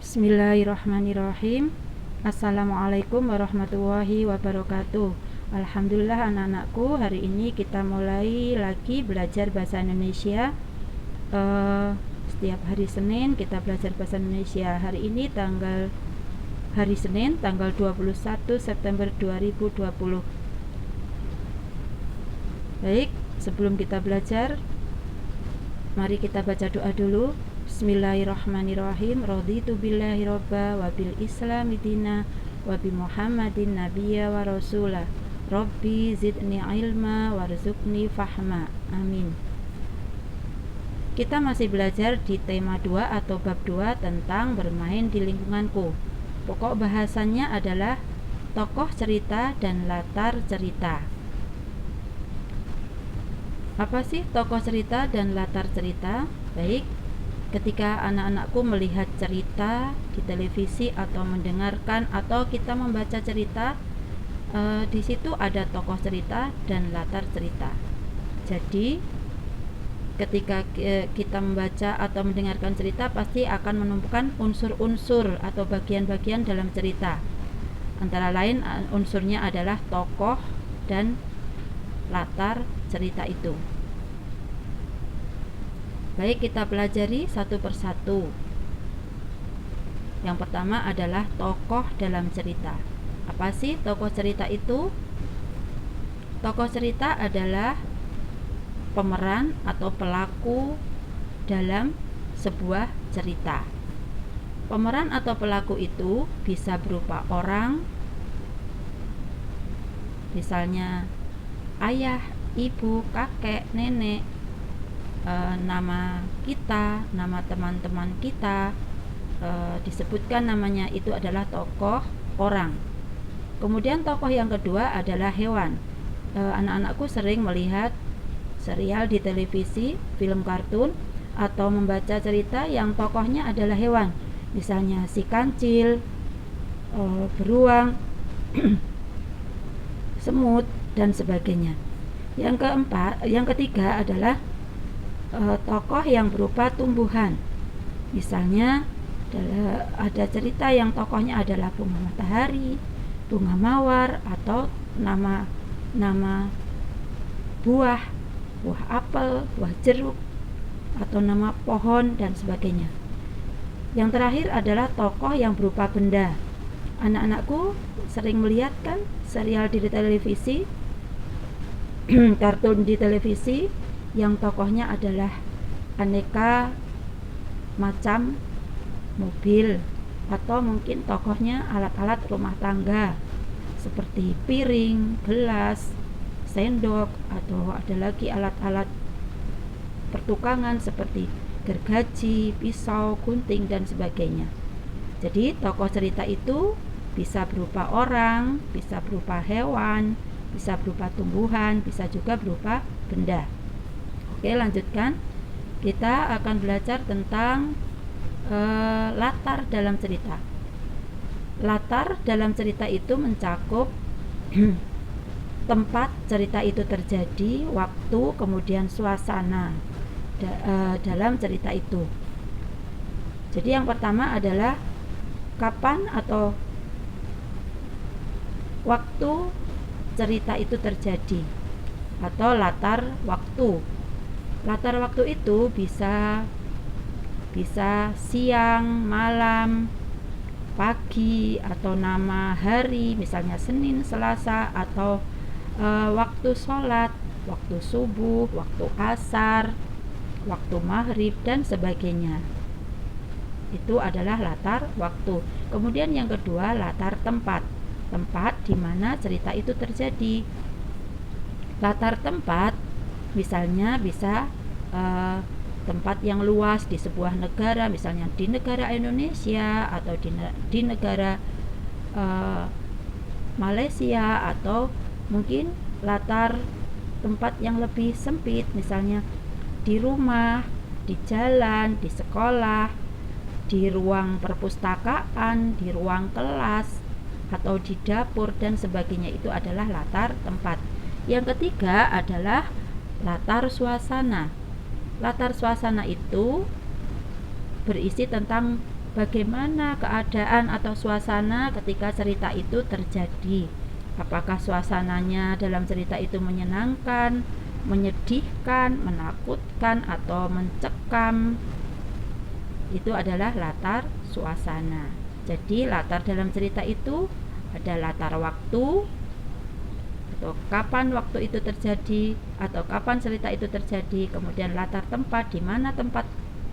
Bismillahirrahmanirrahim. Assalamualaikum warahmatullahi wabarakatuh. Alhamdulillah anak-anakku, hari ini kita mulai lagi belajar bahasa Indonesia. Setiap hari Senin kita belajar bahasa Indonesia. Hari ini hari Senin tanggal 21 September 2020. Baik, sebelum kita belajar, mari kita baca doa dulu. Bismillahirrahmanirrahim. Raditu billahi robba wa bil islami dina wa bi muhammadin nabiyya wa rasulah. Rabbi zidni ilma warzuqni fahma. Amin. Kita masih belajar di tema 2 atau bab 2 tentang bermain di lingkunganku. Pokok bahasannya adalah tokoh cerita dan latar cerita. Apa sih tokoh cerita dan latar cerita? Baik, ketika anak-anakku melihat cerita di televisi atau mendengarkan atau kita membaca cerita, di situ ada tokoh cerita dan latar cerita. Jadi ketika kita membaca atau mendengarkan cerita, pasti akan menemukan unsur-unsur atau bagian-bagian dalam cerita. Antara lain unsurnya adalah tokoh dan latar cerita itu. Baik, kita pelajari satu persatu. Yang pertama adalah tokoh dalam cerita. Apa sih tokoh cerita itu? Tokoh cerita adalah pemeran atau pelaku dalam sebuah cerita. Pemeran atau pelaku itu bisa berupa orang, misalnya ayah, ibu, kakek, nenek, nama kita, nama teman-teman kita, disebutkan namanya, itu adalah tokoh orang. Kemudian tokoh yang kedua adalah hewan. Anak-anakku sering melihat serial di televisi, film kartun, atau membaca cerita yang tokohnya adalah hewan, misalnya si kancil, beruang, semut, dan sebagainya. Yang ketiga adalah tokoh yang berupa tumbuhan. Misalnya ada cerita yang tokohnya adalah bunga matahari, bunga mawar, atau nama buah apel, buah jeruk, atau nama pohon dan sebagainya. Yang terakhir adalah tokoh yang berupa benda. Anak-anakku sering melihat kan serial di televisi, kartun di televisi yang tokohnya adalah aneka macam mobil, atau mungkin tokohnya alat-alat rumah tangga seperti piring, gelas, sendok, atau ada lagi alat-alat pertukangan seperti gergaji, pisau, gunting, dan sebagainya. Jadi tokoh cerita itu bisa berupa orang, bisa berupa hewan, bisa berupa tumbuhan, bisa juga berupa benda. Oke, lanjutkan. Kita akan belajar tentang latar dalam cerita. Latar dalam cerita itu mencakup tempat cerita itu terjadi, waktu, kemudian suasana dalam cerita itu. Jadi yang pertama adalah kapan atau waktu cerita itu terjadi, atau latar waktu. Latar waktu itu bisa siang, malam, pagi, atau nama hari, misalnya Senin, Selasa, atau waktu sholat, waktu subuh, waktu asar, waktu maghrib, dan sebagainya. Itu adalah latar waktu. Kemudian yang kedua, latar tempat. Tempat di mana cerita itu terjadi. Latar tempat misalnya bisa tempat yang luas di sebuah negara, misalnya di negara Indonesia, atau di negara Malaysia, atau mungkin latar tempat yang lebih sempit, misalnya di rumah, di jalan, di sekolah, di ruang perpustakaan, di ruang kelas, atau di dapur, dan sebagainya. Itu adalah latar tempat. Yang ketiga adalah latar suasana. Latar suasana itu berisi tentang bagaimana keadaan atau suasana ketika cerita itu terjadi. Apakah suasananya dalam cerita itu menyenangkan, menyedihkan, menakutkan, atau mencekam. Itu adalah latar suasana. Jadi latar dalam cerita itu ada latar waktu, atau kapan waktu itu terjadi, atau kapan cerita itu terjadi, kemudian latar tempat, di mana tempat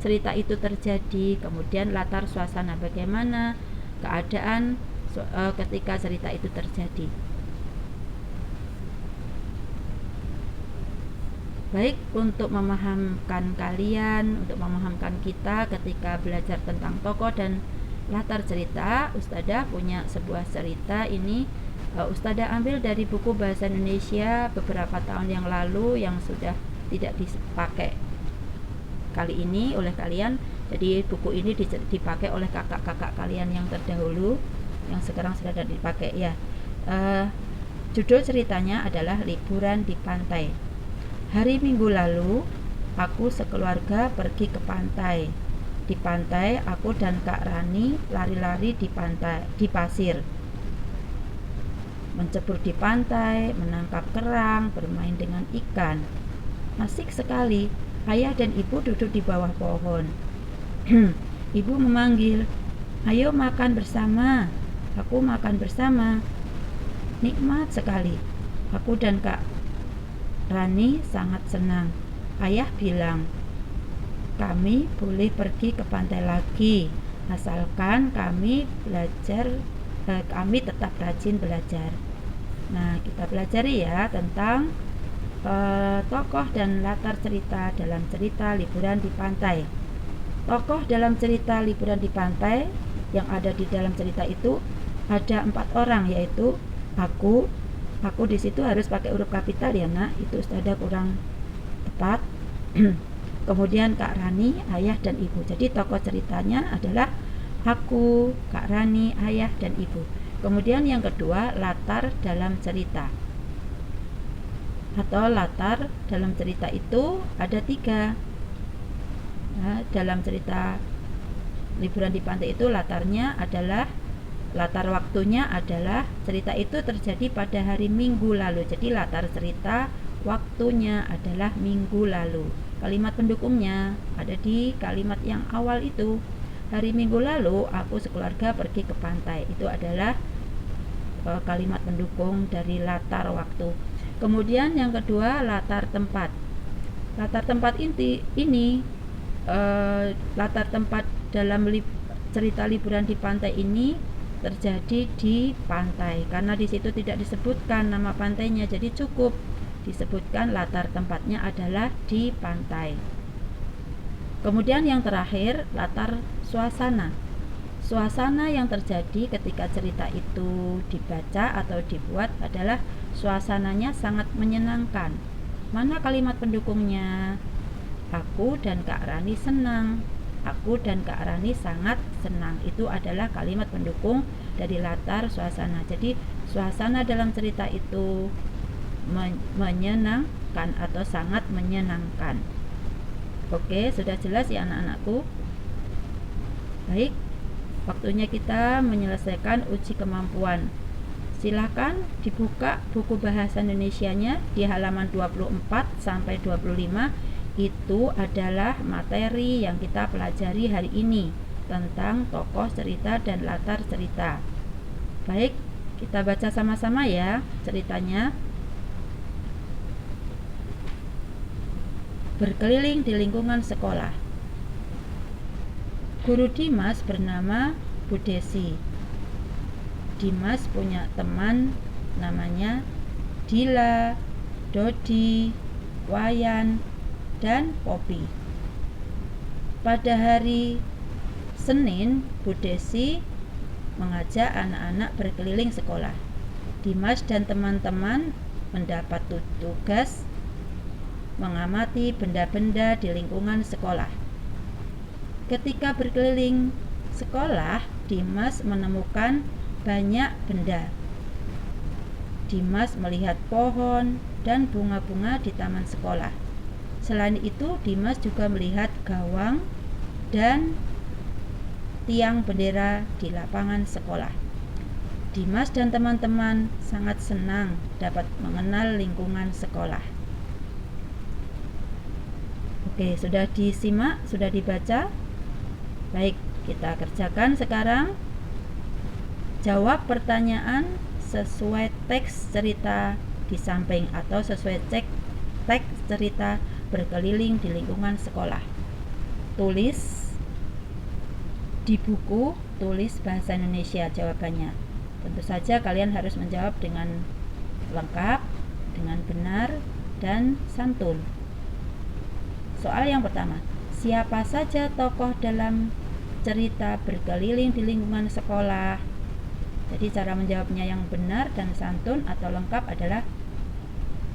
cerita itu terjadi, kemudian latar suasana, bagaimana keadaan ketika cerita itu terjadi. Baik, untuk memahamkan kalian, untuk memahamkan kita ketika belajar tentang tokoh dan latar cerita, Ustadzah punya sebuah cerita ini. Ustadzah ambil dari buku Bahasa Indonesia beberapa tahun yang lalu yang sudah tidak dipakai kali ini oleh kalian. Jadi buku ini dipakai oleh kakak-kakak kalian yang terdahulu, yang sekarang sudah tidak dipakai ya. Judul ceritanya adalah Liburan di Pantai. Hari Minggu lalu, aku sekeluarga pergi ke pantai. Di pantai, aku dan Kak Rani lari-lari di pasir. Mencebur di pantai, menangkap kerang, bermain dengan ikan. Asik sekali. Ayah dan ibu duduk di bawah pohon. Ibu memanggil, "Ayo makan bersama." Aku makan bersama. Nikmat sekali. Aku dan Kak Rani sangat senang. Ayah bilang, "Kami boleh pergi ke pantai lagi, asalkan kami tetap rajin belajar." Nah, kita pelajari ya tentang tokoh dan latar cerita dalam cerita Liburan di Pantai. Tokoh dalam cerita Liburan di Pantai yang ada di dalam cerita itu ada 4 orang, yaitu aku di situ harus pakai huruf kapital ya nak, itu Ustadzah kurang tepat. Kemudian Kak Rani, ayah dan ibu. Jadi tokoh ceritanya adalah aku, Kak Rani, ayah dan ibu. Kemudian yang kedua, latar dalam cerita, atau latar dalam cerita itu ada 3. Nah, dalam cerita Liburan di Pantai itu latar waktunya adalah cerita itu terjadi pada hari Minggu lalu. Jadi latar cerita waktunya adalah minggu lalu. Kalimat pendukungnya ada di kalimat yang awal itu. Hari Minggu lalu aku sekeluarga pergi ke pantai. Itu adalah kalimat pendukung dari latar waktu. Kemudian yang kedua, latar tempat. Latar tempat ini latar tempat dalam cerita Liburan di Pantai ini terjadi di pantai, karena di situ tidak disebutkan nama pantainya, jadi cukup disebutkan latar tempatnya adalah di pantai. Kemudian yang terakhir, latar suasana. Suasana yang terjadi ketika cerita itu dibaca atau dibuat adalah suasananya sangat menyenangkan. Mana kalimat pendukungnya? Aku dan Kak Rani senang. Aku dan Kak Rani sangat senang. Itu adalah kalimat pendukung dari latar suasana. Jadi suasana dalam cerita itu menyenangkan atau sangat menyenangkan. Oke, sudah jelas ya anak-anakku? Baik, waktunya kita menyelesaikan uji kemampuan. Silakan dibuka buku Bahasa Indonesianya di halaman 24 sampai 25. Itu adalah materi yang kita pelajari hari ini tentang tokoh cerita dan latar cerita. Baik, kita baca sama-sama ya ceritanya. Berkeliling di lingkungan sekolah. Guru Dimas bernama Bu Desi. Dimas punya teman namanya Dila, Dodi, Wayan, dan Popi. Pada hari Senin, Bu Desi mengajak anak-anak berkeliling sekolah. Dimas dan teman-teman mendapat tugas mengamati benda-benda di lingkungan sekolah. Ketika berkeliling sekolah, Dimas menemukan banyak benda. Dimas melihat pohon dan bunga-bunga di taman sekolah. Selain itu, Dimas juga melihat gawang dan tiang bendera di lapangan sekolah. Dimas dan teman-teman sangat senang dapat mengenal lingkungan sekolah. Oke, sudah disimak, sudah dibaca? Baik, kita kerjakan sekarang. Jawab pertanyaan sesuai teks cerita di samping atau sesuai teks cerita berkeliling di lingkungan sekolah. Tulis di buku, tulis bahasa Indonesia jawabannya. Tentu saja kalian harus menjawab dengan lengkap, dengan benar, dan santun. Soal yang pertama, siapa saja tokoh dalam cerita berkeliling di lingkungan sekolah? Jadi cara menjawabnya yang benar dan santun atau lengkap adalah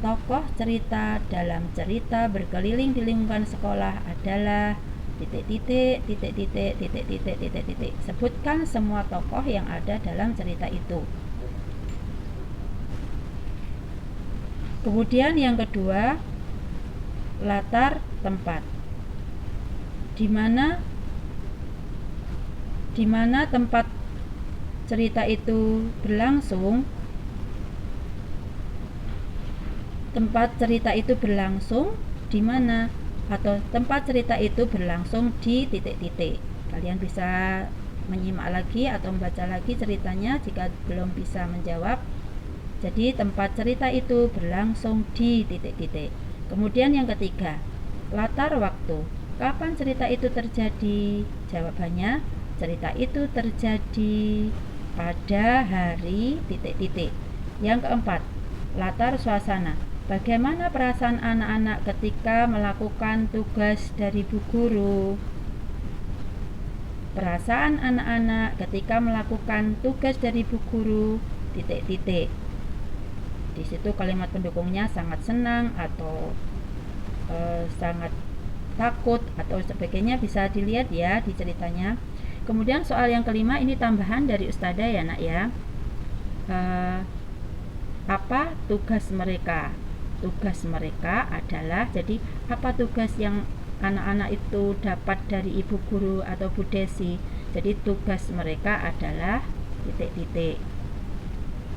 tokoh cerita dalam cerita berkeliling di lingkungan sekolah adalah titik. Sebutkan semua tokoh yang ada dalam cerita itu. Kemudian yang kedua, latar tempat. Di mana tempat cerita itu berlangsung? Tempat cerita itu berlangsung di mana? Atau tempat cerita itu berlangsung di titik. Kalian bisa menyimak lagi atau membaca lagi ceritanya jika belum bisa menjawab. Jadi tempat cerita itu berlangsung di titik. Kemudian yang ketiga, latar waktu. Kapan cerita itu terjadi? Jawabannya, cerita itu terjadi pada hari titik. Yang keempat, latar suasana. Bagaimana perasaan anak-anak ketika melakukan tugas dari Bu Guru? Perasaan anak-anak ketika melakukan tugas dari Bu Guru titik. Di situ kalimat pendukungnya sangat senang atau sangat takut atau sebagainya, bisa dilihat ya di ceritanya. Kemudian soal yang kelima, ini tambahan dari Ustadzah ya nak ya. Apa tugas mereka? Tugas mereka adalah, jadi apa tugas yang anak-anak itu dapat dari Ibu Guru atau Bu Desi? Jadi tugas mereka adalah titik.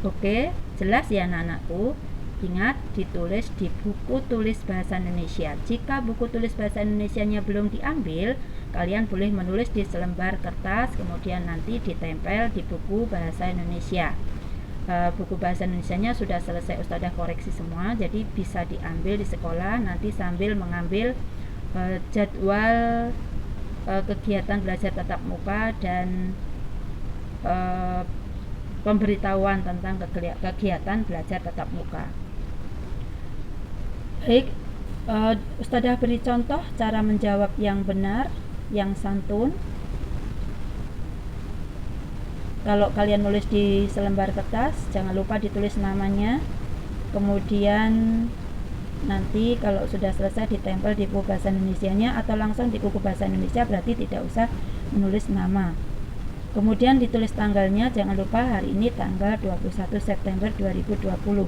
Oke, jelas ya anak-anakku? Ingat, ditulis di buku tulis bahasa Indonesia. Jika buku tulis bahasa Indonesianya belum diambil, kalian boleh menulis di selembar kertas, kemudian nanti ditempel di buku bahasa Indonesia. Buku bahasa Indonesianya sudah selesai Ustadzah koreksi semua, jadi bisa diambil di sekolah nanti sambil mengambil jadwal kegiatan belajar tatap muka dan pemberitahuan tentang kegiatan belajar tatap muka. Baik, Ustadzah beri contoh cara menjawab yang benar, yang santun. Kalau kalian nulis di selembar kertas, jangan lupa ditulis namanya. Kemudian nanti kalau sudah selesai ditempel di buku bahasa Indonesianya atau langsung di buku bahasa Indonesia, berarti tidak usah menulis nama. Kemudian ditulis tanggalnya, jangan lupa hari ini tanggal 21 September 2020.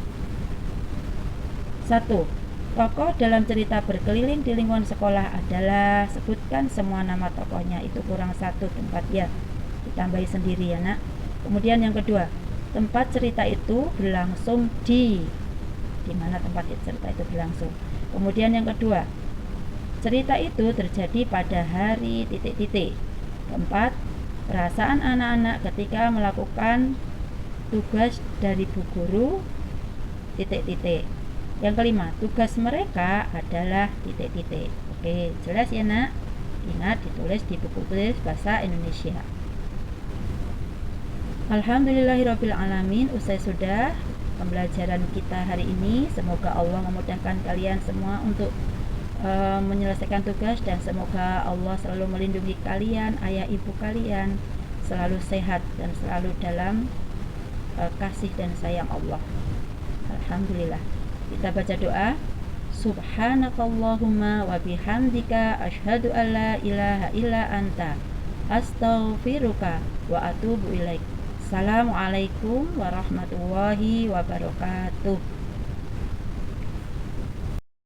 1. Tokoh dalam cerita berkeliling di lingkungan sekolah adalah, sebutkan semua nama tokohnya. Itu kurang satu tempat ya, ditambahi sendiri ya nak. Kemudian yang kedua, tempat cerita itu berlangsung di mana tempat cerita itu berlangsung. Kemudian yang kedua, cerita itu terjadi pada hari titik. Keempat, perasaan anak-anak ketika melakukan tugas dari Bu Guru titik. Yang kelima, tugas mereka adalah titik. Oke, jelas ya nak? Ingat, ditulis di buku tulis bahasa Indonesia. Alhamdulillahirrabbilalamin. Usai sudah pembelajaran kita hari ini. Semoga Allah memudahkan kalian semua untuk menyelesaikan tugas, dan semoga Allah selalu melindungi kalian, ayah ibu kalian selalu sehat dan selalu dalam kasih dan sayang Allah. Alhamdulillah. Kita baca doa. Subhanakallahumma wa bihamdika asyhadu an la ilaha illa anta astaghfiruka wa atubu ilaik. Assalamualaikum warahmatullahi wabarakatuh.